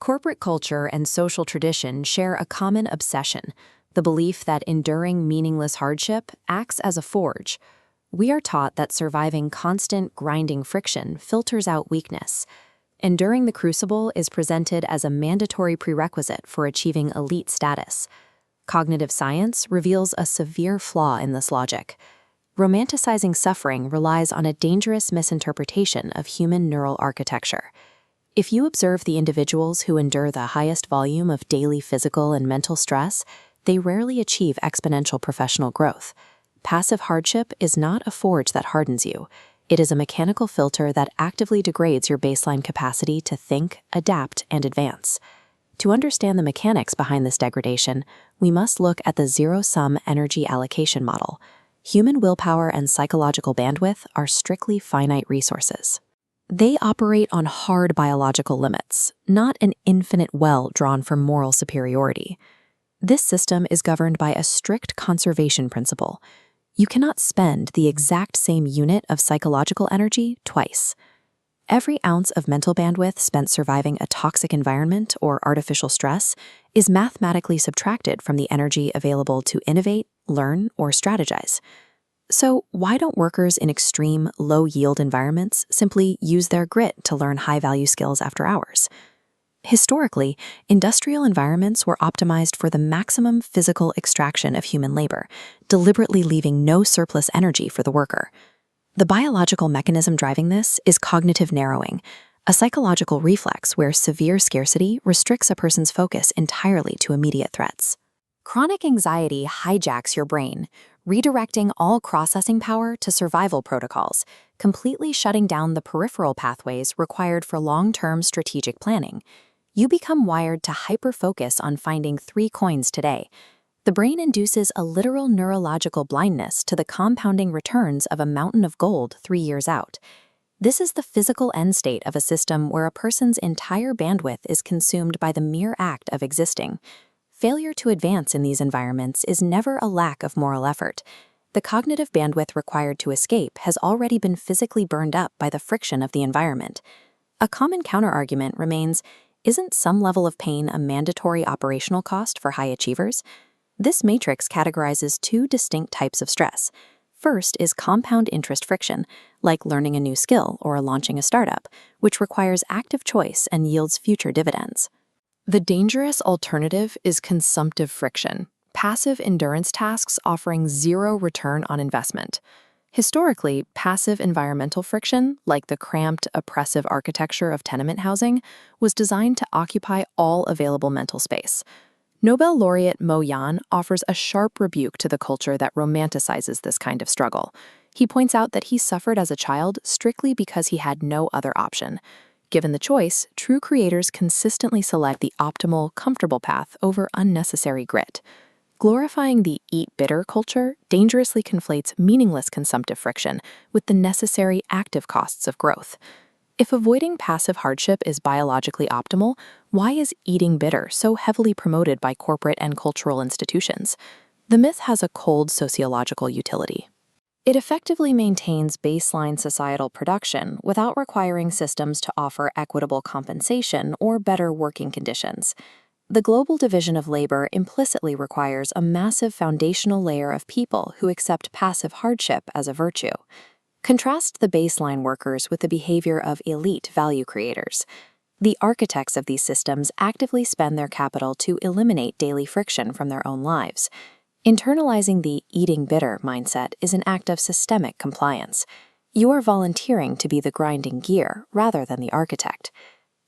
Corporate culture and social tradition share a common obsession, the belief that enduring meaningless hardship acts as a forge. We are taught that surviving constant, grinding friction filters out weakness. Enduring the crucible is presented as a mandatory prerequisite for achieving elite status. Cognitive science reveals a severe flaw in this logic. Romanticizing suffering relies on a dangerous misinterpretation of human neural architecture. If you observe the individuals who endure the highest volume of daily physical and mental stress, they rarely achieve exponential professional growth. Passive hardship is not a forge that hardens you. It is a mechanical filter that actively degrades your baseline capacity to think, adapt, and advance. To understand the mechanics behind this degradation, we must look at the zero-sum energy allocation model. Human willpower and psychological bandwidth are strictly finite resources. They operate on hard biological limits, not an infinite well drawn from moral superiority. This system is governed by a strict conservation principle. You cannot spend the exact same unit of psychological energy twice. Every ounce of mental bandwidth spent surviving a toxic environment or artificial stress is mathematically subtracted from the energy available to innovate, learn, or strategize. So why don't workers in extreme, low-yield environments simply use their grit to learn high-value skills after hours? Historically, industrial environments were optimized for the maximum physical extraction of human labor, deliberately leaving no surplus energy for the worker. The biological mechanism driving this is cognitive narrowing, a psychological reflex where severe scarcity restricts a person's focus entirely to immediate threats. Chronic anxiety hijacks your brain, redirecting all processing power to survival protocols, completely shutting down the peripheral pathways required for long-term strategic planning. You become wired to hyper-focus on finding 3 coins today. The brain induces a literal neurological blindness to the compounding returns of a mountain of gold 3 years out. This is the physical end state of a system where a person's entire bandwidth is consumed by the mere act of existing. Failure to advance in these environments is never a lack of moral effort. The cognitive bandwidth required to escape has already been physically burned up by the friction of the environment. A common counterargument remains, isn't some level of pain a mandatory operational cost for high achievers? This matrix categorizes 2 distinct types of stress. First is compound interest friction, like learning a new skill or launching a startup, which requires active choice and yields future dividends. The dangerous alternative is consumptive friction, passive endurance tasks offering zero return on investment. Historically, passive environmental friction, like the cramped, oppressive architecture of tenement housing, was designed to occupy all available mental space. Nobel laureate Mo Yan offers a sharp rebuke to the culture that romanticizes this kind of struggle. He points out that he suffered as a child strictly because he had no other option. Given the choice, true creators consistently select the optimal, comfortable path over unnecessary grit. Glorifying the eat bitter culture dangerously conflates meaningless consumptive friction with the necessary active costs of growth. If avoiding passive hardship is biologically optimal, why is eating bitter so heavily promoted by corporate and cultural institutions? The myth has a cold sociological utility. It effectively maintains baseline societal production without requiring systems to offer equitable compensation or better working conditions. The global division of labor implicitly requires a massive foundational layer of people who accept passive hardship as a virtue. Contrast the baseline workers with the behavior of elite value creators. The architects of these systems actively spend their capital to eliminate daily friction from their own lives. Internalizing the eating bitter mindset is an act of systemic compliance. You are volunteering to be the grinding gear rather than the architect.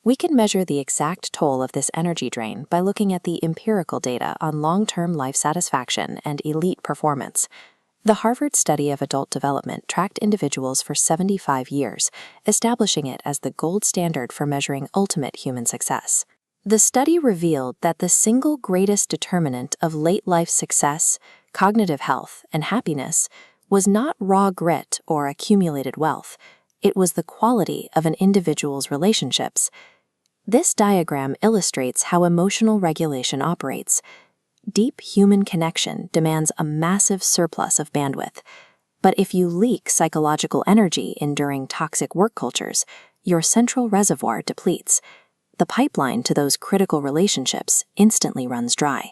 We can measure the exact toll of this energy drain by looking at the empirical data on long-term life satisfaction and elite performance. The Harvard study of adult development tracked individuals for 75 years, establishing it as the gold standard for measuring ultimate human success. The study revealed that the single greatest determinant of late-life success, cognitive health, and happiness was not raw grit or accumulated wealth. It was the quality of an individual's relationships. This diagram illustrates how emotional regulation operates. Deep human connection demands a massive surplus of bandwidth. But if you leak psychological energy enduring toxic work cultures, your central reservoir depletes. the pipeline to those critical relationships instantly runs dry.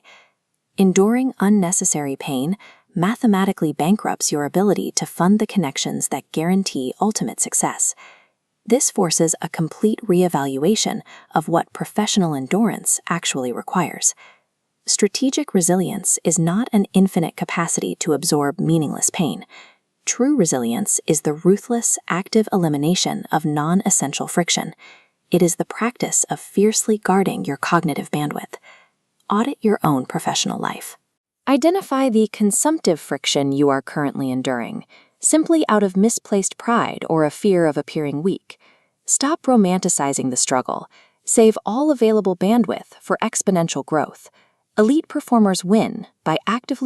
Enduring unnecessary pain mathematically bankrupts your ability to fund the connections that guarantee ultimate success. This forces a complete reevaluation of what professional endurance actually requires. Strategic resilience is not an infinite capacity to absorb meaningless pain. True resilience is the ruthless, active elimination of non-essential friction. It is the practice of fiercely guarding your cognitive bandwidth. Audit your own professional life. Identify the consumptive friction you are currently enduring, simply out of misplaced pride or a fear of appearing weak. Stop romanticizing the struggle. Save all available bandwidth for exponential growth. Elite performers win by actively